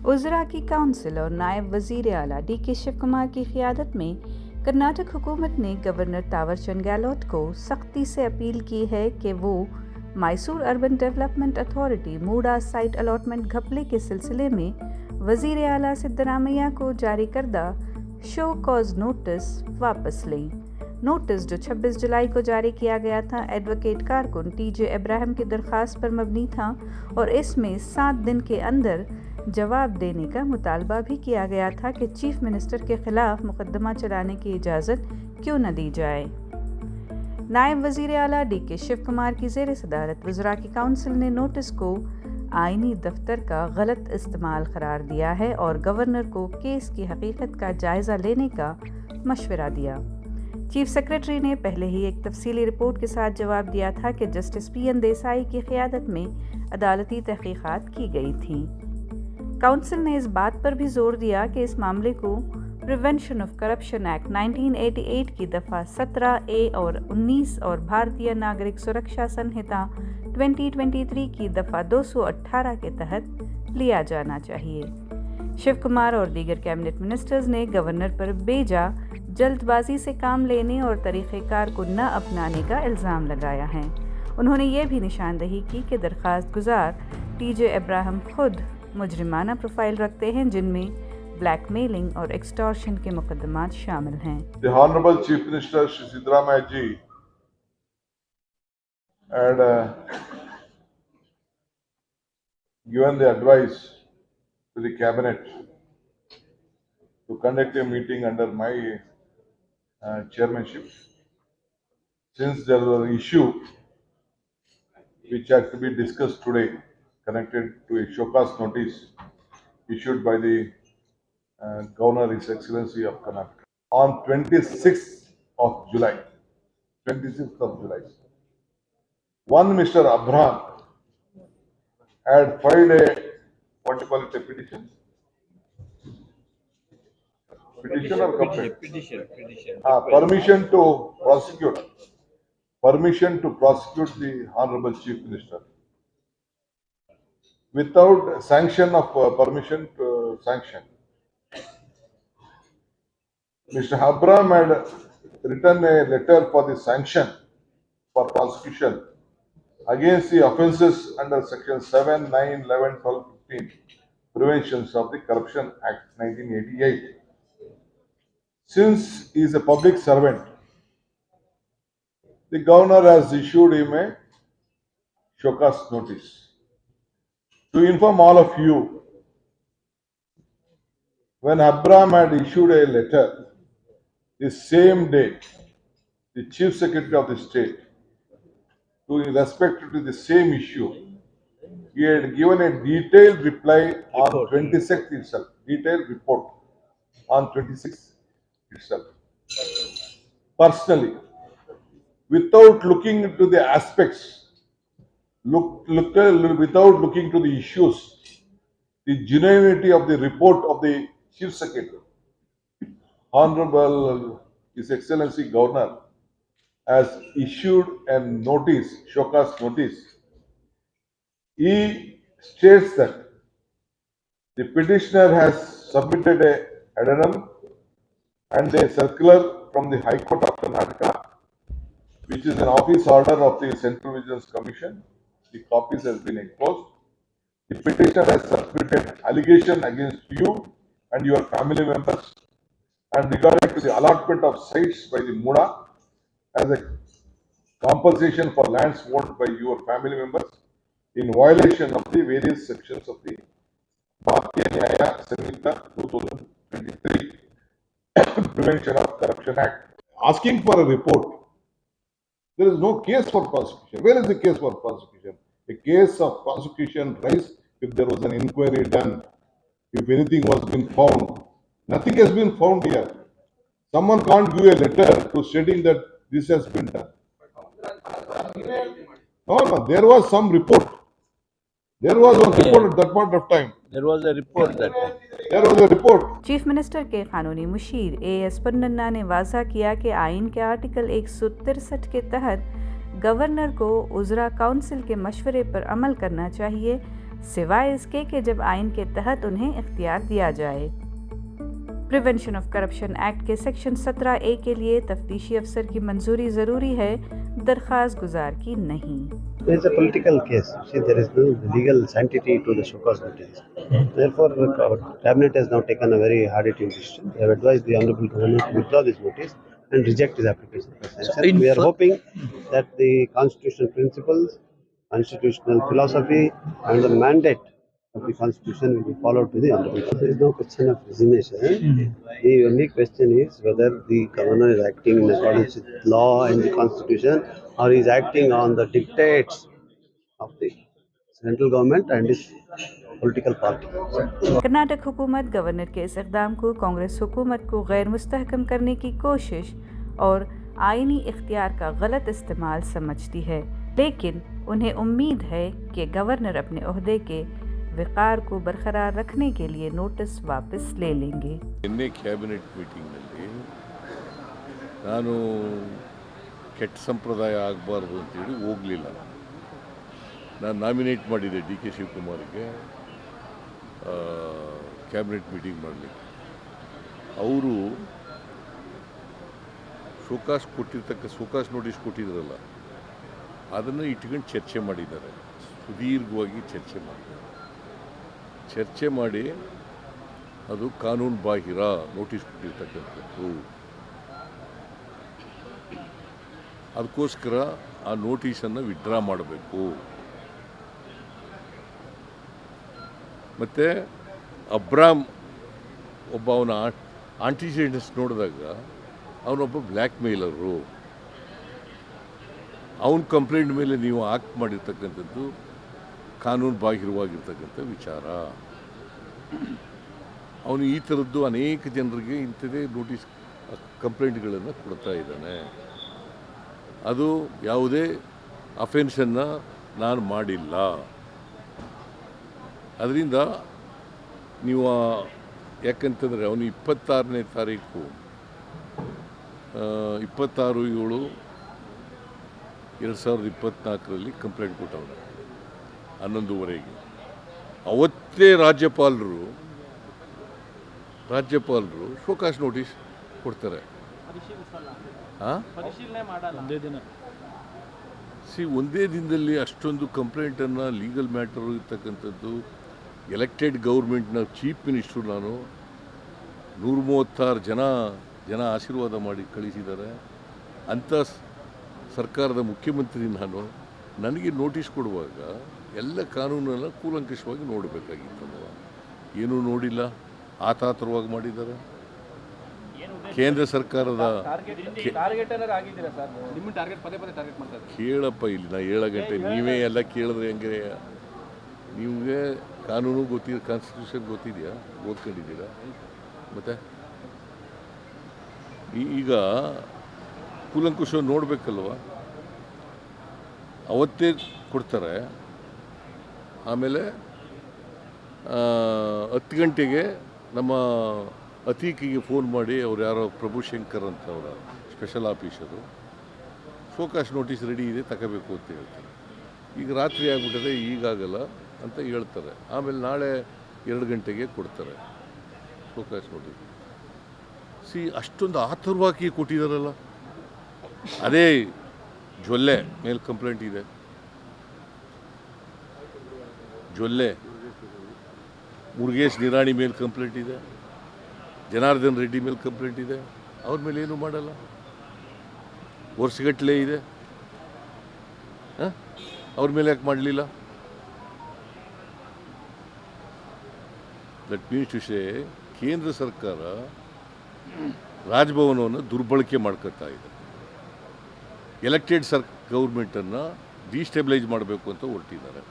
उज़रा की काउंसिल और नायब वज़ीर आला डी.के. शिव कुमार की क़ियादत में कर्नाटक हुकूमत ने गवर्नर तावरचंद गहलोत को सख्ती से अपील की है कि वो Mysore urban development authority MUDA site allotment घपले के सिलसिले में वज़ीर आला सिद्धरामैया को जारी करदा शो कॉज नोटिस वापस लें। नोटिस जो 26 जुलाई को जारी किया गया था, एडवोकेट कारकुन टी.जे. इब्राहिम की दरख्वास्त पर मबनी था और इसमें 7 दिन के अंदर जवाब देने का मुतालबा भी किया गया था कि चीफ मिनिस्टर के खिलाफ मुकदमा चलाने की इजाज़त क्यों न दी जाए। नायब वज़ीर आला डी.के. शिव कुमार की ज़ेर सदारत वज़रा की काउंसिल ने नोटिस को आईनी दफ्तर का गलत इस्तेमाल करार दिया है और गवर्नर को केस की हकीकत का जायज़ा लेने का मशवरा दिया। चीफ सेक्रेटरी ने पहले ही एक तफसीली रिपोर्ट के साथ जवाब दिया था कि जस्टिस पी.एन. देसाई की क़ियादत में अदालती तहक़ीक़ात की गई थी। काउंसिल ने इस बात पर भी जोर दिया कि इस मामले को प्रिवेंशन ऑफ करप्शन एक्ट 1988 की दफ़ा 17A और 19 और भारतीय नागरिक सुरक्षा संहिता 2023 की दफ़ा 218 के तहत लिया जाना चाहिए। शिव कुमार और दीगर कैबिनेट मिनिस्टर्स ने गवर्नर पर बेजा जल्दबाजी से काम लेने और तरीक़ेकार को न अपनाने का इल्ज़ाम लगाया है। उन्होंने ये भी निशानदही की कि दरख्वास्त गुजार टी.जे. इब्राहिम खुद मुजरिमाना प्रोफाइल रखते हैं, जिनमें ब्लैकमेलिंग और एक्सटॉर्शन के मुकदमात शामिल हैं। The Honorable Chief Minister Shri Siddaramaiah ji had given the advice to the cabinet to conduct a meeting under my chairmanship. Since there was an issue which had to be discussed today connected to a show cause notice issued by the Governor His Excellency of Karnataka on 26th of July. 26th of July. One Mr. Abraham had filed a what do you call it, a petition? Petition or complaint? Petition. Permission to prosecute. Permission to prosecute the Honorable Chief Minister. Without sanction of permission to sanction. Mr. Abraham had written a letter for the sanction for prosecution against the offences under section 7, 9, 11, 12, 15 Preventions of the Corruption Act 1988. Since he is a public servant, the governor has issued him a show cause notice. To inform all of you, when Abraham had issued a letter, the same day, the Chief Secretary of the State, in respect to the same issue, he had given a detailed reply on 26th itself, detailed report on 26th itself, personally, without looking into the aspects, without looking to the issues, the genuinity of the report of the Chief Secretary. Honorable His Excellency Governor has issued a notice, show cause notice. He states that the petitioner has submitted a addendum and a circular from the High Court of Karnataka, which is an office order of the Central Vigilance Commission. The copies has been enclosed. The petitioner has submitted allegation against you and your family members and regarding to the allotment of sites by the MUDA as a compensation for lands owned by your family members in violation of the various sections of the Bharatiya Nyaya Samhita 2023 Prevention of Corruption Act. Asking for a report. There is no case for prosecution. Where is the case for prosecution? A case of prosecution rise if there was an inquiry done, if anything was been found. Nothing has been found here. Someone can't give a letter to stating that this has been done. No, there was some report. There was one report at that point of time. There was a report that There was a report. Chief minister के कानूनी Musheer A.S. पन्नन्ना ने waza किया कि आइन के article 163 के तहत governor को उज़रा काउंसिल के मशवरे पर अमल करना चाहिए सिवाय इसके कि जब आइन के तहत उन्हें इख्तियार दिया जाए। प्रिवेंशन ऑफ करप्शन एक्ट के सेक्शन 17A के लिए तफ्तीशी अफसर की मंजूरी ज़रूरी है, दरख्वास्त गुजार की नहीं। There is a political case. See, there is no legal sanctity to the show cause notice. Therefore, the cabinet has now taken a very hard-hitting decision. They have advised the honourable governor to withdraw this notice and reject his application. We are hoping that the constitutional principles, constitutional philosophy, and the mandate of the constitution will be followed to the honourable governor. There is no question of resignation. The only question is whether the governor is acting in accordance with law and the constitution, or is acting on the dictates of the central government and its political party. Karnataka हुकूमत governor के इस इक़दाम को कांग्रेस हुकूमत को गैर मुस्तहकम करने की कोशिश और आइनी इख्तियार का गलत इस्तेमाल समझती है, लेकिन उन्हें उम्मीद है कि गवर्नर अपने ओहदे के विकार को बरकरार रखने के लिए नोटिस वापस ले लेंगे। ನಿನ್ನೆ ಕ್ಯಾಬಿನೆಟ್ ಮೀಟಿಂಗ್ನಲ್ಲಿ ನಾನು ಕೆಟ್ಟ ಸಂಪ್ರದಾಯ ಆಗಬಾರ್ದು ಅಂತೇಳಿ ಹೋಗಲಿಲ್ಲ. ನಾನು ನಾಮಿನೇಟ್ ಮಾಡಿದ್ದೆ ಡಿ ಕೆ ಶಿವಕುಮಾರ್ಗೆ ಕ್ಯಾಬಿನೆಟ್ ಮೀಟಿಂಗ್ ಮಾಡಲಿಕ್ಕೆ. ಅವರು ಶೋಕಾಸ್ ನೋಟಿಸ್ ಕೊಟ್ಟಿದ್ರಲ್ಲ, ಅದನ್ನು ಇಟ್ಕೊಂಡು ಚರ್ಚೆ ಮಾಡಿದ್ದಾರೆ. ಸುದೀರ್ಘವಾಗಿ ಚರ್ಚೆ ಮಾಡಿ ಅದು ಕಾನೂನು ಬಾಹಿರ ನೋಟಿಸ್ ಕೊಟ್ಟಿರ್ತಕ್ಕಂಥದ್ದು. ಅದಕ್ಕೋಸ್ಕರ ಆ ನೋಟಿಸನ್ನು ವಿಡ್ರಾ ಮಾಡಬೇಕು. ಮತ್ತು ಅಬ್ರಾಮ್ ಒಬ್ಬ ಅವನ ಆಂಟಿಸಿಡೆಂಟ್ಸ್ ನೋಡಿದಾಗ ಅವನೊಬ್ಬ ಬ್ಲ್ಯಾಕ್ ಮೇಲರು. ಅವನ ಕಂಪ್ಲೇಂಟ್ ಮೇಲೆ ನೀವು ಆಕ್ಟ್ ಮಾಡಿರ್ತಕ್ಕಂಥದ್ದು ಕಾನೂನು ಬಾಹಿರವಾಗಿರ್ತಕ್ಕಂಥ ವಿಚಾರ. ಅವನು ಈ ಥರದ್ದು ಅನೇಕ ಜನರಿಗೆ ಇಂಥದೇ ನೋಟಿಸ್ ಕಂಪ್ಲೇಂಟ್ಗಳನ್ನು ಕೊಡ್ತಾ ಇದ್ದಾನೆ. ಅದು ಯಾವುದೇ ಅಫೆನ್ಸನ್ನು ನಾನು ಮಾಡಿಲ್ಲ. ಅದರಿಂದ ನೀವು ಯಾಕಂತಂದರೆ ಅವನು 26ನೇ ತಾರೀಕು 26/7/2024 ಕಂಪ್ಲೇಂಟ್ ಕೊಟ್ಟವನು 11:30. ಅವತ್ತೇ ರಾಜ್ಯಪಾಲರು ಶೋಕಾಸ್ ನೋಟಿಸ್ ಕೊಡ್ತಾರೆ. ಒಂದೇ ದಿನದಲ್ಲಿ ಅಷ್ಟೊಂದು ಕಂಪ್ಲೇಂಟನ್ನು, ಲೀಗಲ್ ಮ್ಯಾಟರು ಇರ್ತಕ್ಕಂಥದ್ದು, ಎಲೆಕ್ಟೆಡ್ ಗೌರ್ಮೆಂಟ್ನ ಚೀಫ್ ಮಿನಿಸ್ಟ್ರು ನಾನು 136 ಜನ ಆಶೀರ್ವಾದ ಮಾಡಿ ಕಳಿಸಿದ್ದಾರೆ. ಅಂಥ ಸರ್ಕಾರದ ಮುಖ್ಯಮಂತ್ರಿ ನನಗೆ ನೋಟಿಸ್ ಕೊಡುವಾಗ ಎಲ್ಲ ಕಾನೂನನ್ನು ಕೂಲಂಕಷವಾಗಿ ನೋಡಬೇಕಾಗಿತ್ತಲ್ವ. ಏನೂ ನೋಡಿಲ್ಲ, ಆತಾತರವಾಗಿ ಮಾಡಿದ್ದಾರೆ. ಕೇಂದ್ರ ಸರ್ಕಾರದ ಕೇಳಪ್ಪ, ಇಲ್ಲಿ ನಾ 7 ಗಂಟೆ ನೀವೇ ಎಲ್ಲ ಕೇಳಿದ್ರೆ ಹೆಂಗೆ? ನಿಮಗೆ ಕಾನೂನು ಗೊತ್ತಿದೆ, ಕಾನ್ಸ್ಟಿಟ್ಯೂಷನ್ ಗೊತ್ತಿದೆಯಾ, ಓದ್ಕೊಂಡಿದ್ದೀರಾ? ಮತ್ತು ಈಗ ಕೂಲಂಕುಷ ನೋಡಬೇಕಲ್ವ. ಅವತ್ತೇ ಕೊಡ್ತಾರೆ. ಆಮೇಲೆ 10 ಗಂಟೆಗೆ ನಮ್ಮ ಅತೀಕಿಗೆ ಫೋನ್ ಮಾಡಿ, ಅವ್ರು ಯಾರೋ ಪ್ರಭುಶಂಕರ್ ಅಂತ ಅವರ special officer, show cause notice ready ಇದೆ ತಗೋಬೇಕು ಅಂತ ಹೇಳ್ತಾರೆ. ಈಗ ರಾತ್ರಿ ಆಗಿಬಿಟ್ಟದೆ, ಈಗಾಗಲ್ಲ ಅಂತ ಹೇಳ್ತಾರೆ. ಆಮೇಲೆ ನಾಳೆ 2 ಗಂಟೆಗೆ ಕೊಡ್ತಾರೆ ಶೋಕಾಸ್ ನೋಟಿಸ್. ಅಷ್ಟೊಂದು ಆತುರವಾಗಿ ಕೊಟ್ಟಿದ್ದಾರಲ್ಲ. ಅದೇ ಜೊಲ್ಲೆ ಮೇಲೆ ಕಂಪ್ಲೇಂಟ್ ಇದೆ. ಜೊಲ್ಲೆ ಮುರುಗೇಶ್ ನಿರಾಣಿ ಮೇಲೆ ಕಂಪ್ಲೇಂಟ್ ಇದೆ. ಜನಾರ್ದನ್ ರೆಡ್ಡಿ ಮೇಲೆ ಕಂಪ್ಲೇಂಟ್ ಇದೆ. ಅವ್ರ ಮೇಲೆ ಏನೂ ಮಾಡಲ್ಲ. ವರ್ಷಗಟ್ಟಲೆ ಇದೆ. ಅವ್ರ ಮೇಲೆ ಯಾಕೆ ಮಾಡಲಿಲ್ಲ? ದಟ್ ಮೀನ್ಸ್ ಟು ಸೇ ಕೇಂದ್ರ ಸರ್ಕಾರ ರಾಜಭವನವನ್ನು ದುರ್ಬಳಕೆ ಮಾಡ್ಕೊತಾ ಇದೆ. ಎಲೆಕ್ಟೆಡ್ ಗೌರ್ಮೆಂಟನ್ನು ಡಿಸ್ಟೆಬಿಲೈಸ್ ಮಾಡಬೇಕು ಅಂತ ಹೊರಟಿದ್ದಾರೆ.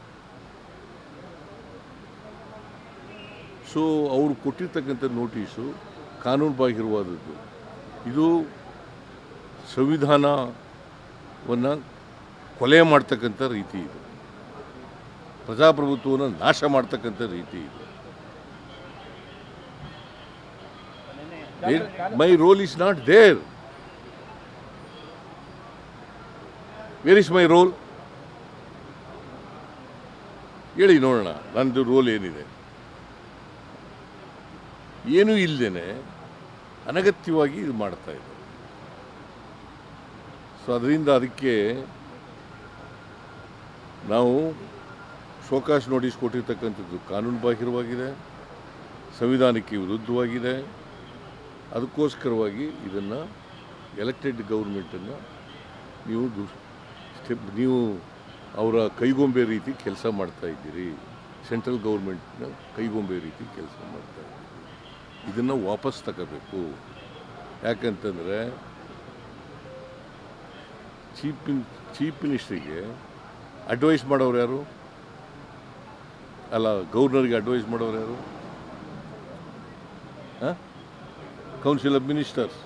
ಸೊ ಅವರು ಕೊಟ್ಟಿರ್ತಕ್ಕಂಥ ನೋಟಿಸು ಕಾನೂನು ಬಾಹಿರವಾದದ್ದು. ಇದು ಸಂವಿಧಾನವನ್ನು ಕೊಲೆ ಮಾಡ್ತಕ್ಕಂಥ ರೀತಿ ಇದು. ಪ್ರಜಾಪ್ರಭುತ್ವವನ್ನು ನಾಶ ಮಾಡ್ತಕ್ಕಂಥ ರೀತಿ ಇದು. My role is not there. Where is my role? ಹೇಳಿ ನೋಡೋಣ ನನ್ನದು ರೋಲ್ ಏನಿದೆ. ಏನೂ ಇಲ್ಲದೇ ಅನಗತ್ಯವಾಗಿ ಇದು ಮಾಡ್ತಾ ಇದ್ದಾರೆ. ಸೊ ಅದಕ್ಕೆ ನಾವು ಶೋಕಾಸ್ ನೋಟಿಸ್ ಕೊಟ್ಟಿರ್ತಕ್ಕಂಥದ್ದು ಕಾನೂನು ಬಾಹಿರವಾಗಿದೆ, ಸಂವಿಧಾನಕ್ಕೆ ವಿರುದ್ಧವಾಗಿದೆ. ಅದಕ್ಕೋಸ್ಕರವಾಗಿ ಇದನ್ನು ಎಲೆಕ್ಟೆಡ್ ಗೌರ್ಮೆಂಟನ್ನು ನೀವು ಅವರ ಕೈಗೊಂಬೆ ರೀತಿ ಕೆಲಸ ಮಾಡ್ತಾ ಇದ್ದೀರಿ, ಸೆಂಟ್ರಲ್ ಗೌರ್ಮೆಂಟ್ನ ಕೈಗೊಂಬೆ ರೀತಿ ಕೆಲಸ ಮಾಡ್ತಾ ಇದ್ದೀರಿ. ಇದನ್ನು ವಾಪಸ್ ತಗೋಬೇಕು. ಯಾಕಂತಂದರೆ ಚೀಫ್ ಮಿನಿಸ್ಟ್ರಿಗೆ ಅಡ್ವೈಸ್ ಮಾಡೋರು ಯಾರು? ಅಲ್ಲ, ಗವರ್ನರ್ಗೆ ಅಡ್ವೈಸ್ ಮಾಡೋರು ಯಾರು? Council of ministers.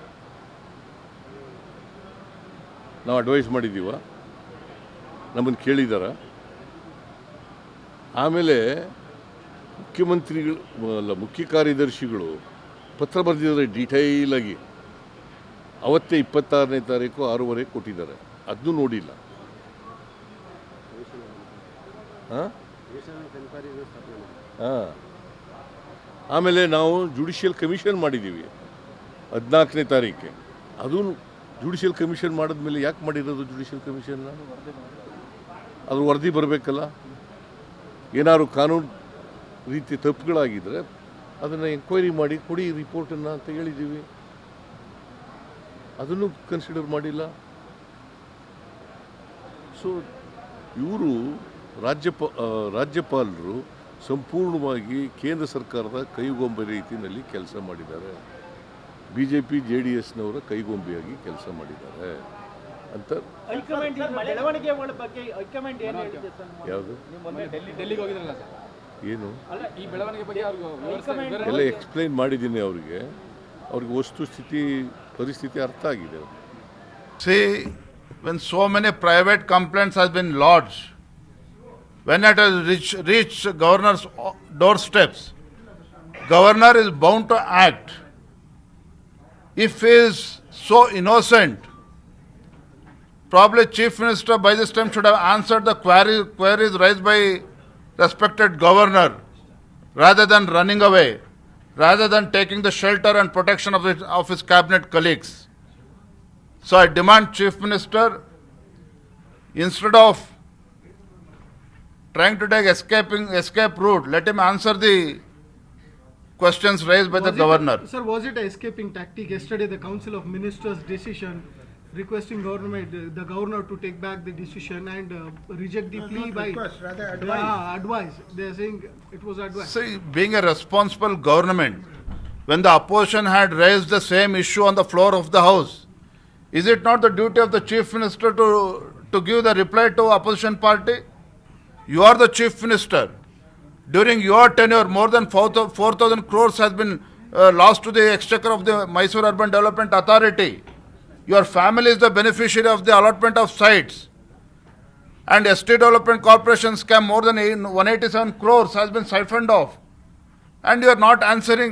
ನಾವು ಅಡ್ವೈಸ್ ಮಾಡಿದ್ದೀವ? ನಮ್ಮನ್ನು ಕೇಳಿದಾರ? ಆಮೇಲೆ ಮುಖ್ಯ ಕಾರ್ಯದರ್ಶಿಗಳು ಪತ್ರ ಬರೆದಿದ್ದಾರೆ ಡೀಟೈಲಾಗಿ. ಅವತ್ತೇ 26ನೇ ತಾರೀಕು 6:30 ಕೊಟ್ಟಿದ್ದಾರೆ. ಅದನ್ನೂ ನೋಡಿಲ್ಲ. ಆಮೇಲೆ ನಾವು ಜುಡಿಷಿಯಲ್ ಕಮಿಷನ್ ಮಾಡಿದ್ದೀವಿ 14ನೇ ತಾರೀಕೆ. ಅದು ಜುಡಿಷಿಯಲ್ ಕಮಿಷನ್ ಮಾಡಿದ್ಮೇಲೆ ಯಾಕೆ ಮಾಡಿರೋದು ಜುಡಿಷಿಯಲ್ ಕಮಿಷನ್ನ? ಅದ್ರ ವರದಿ ಬರಬೇಕಲ್ಲ. ಏನಾದ್ರು ಕಾನೂನು ರೀತಿ ತಪ್ಪುಗಳಾಗಿದ್ದರೆ ಅದನ್ನು ಎಂಕ್ವೈರಿ ಮಾಡಿ ಕೊಡಿ ರಿಪೋರ್ಟನ್ನು ಅಂತ ಹೇಳಿದ್ದೀವಿ. ಅದನ್ನು ಕನ್ಸಿಡರ್ ಮಾಡಿಲ್ಲ. ಸೊ ಇವರು ರಾಜ್ಯಪಾಲರು ಸಂಪೂರ್ಣವಾಗಿ ಕೇಂದ್ರ ಸರ್ಕಾರದ ಕೈಗೊಂಬೆ ರೀತಿಯಲ್ಲಿ ಕೆಲಸ ಮಾಡಿದ್ದಾರೆ. BJP JDSನವರ ಕೈಗೊಂಬೆಯಾಗಿ ಕೆಲಸ ಮಾಡಿದ್ದಾರೆ ಅಂತ. ಯಾವುದು ಏನು ಎಲ್ಲ ಎಕ್ಸ್ಪ್ಲೈನ್ ಮಾಡಿದ್ದೀನಿ ಅವ್ರಿಗೆ ವಸ್ತುಸ್ಥಿತಿ ಪರಿಸ್ಥಿತಿ ಅರ್ಥ ಆಗಿದೆ. See, when so many private complaints has been lodged, when it has reached governor's doorsteps, governor is bound to act. If he is so innocent, probably Chief Minister by this time should have answered the queries raised by respected governor, rather than running away, rather than taking the shelter and protection of his cabinet colleagues. So I demand Chief Minister, instead of trying to take escape route, let him answer the questions raised by the governor. Sir, was it an escaping tactic? Yesterday the Council of Ministers decision requesting the governor to take back the decision and reject the plea by advice. They are saying it was advice. See, being a responsible government, when the opposition had raised the same issue on the floor of the House, is it not the duty of the Chief Minister to give the reply to opposition party? You are the Chief Minister. During your tenure, more than 4,000 crores has been lost to the exchequer of the Mysore Urban Development Authority. Your family is the beneficiary of the allotment of sites. And Estate Development Corporation scam, more than 187 crores has been siphoned off. And you are not answering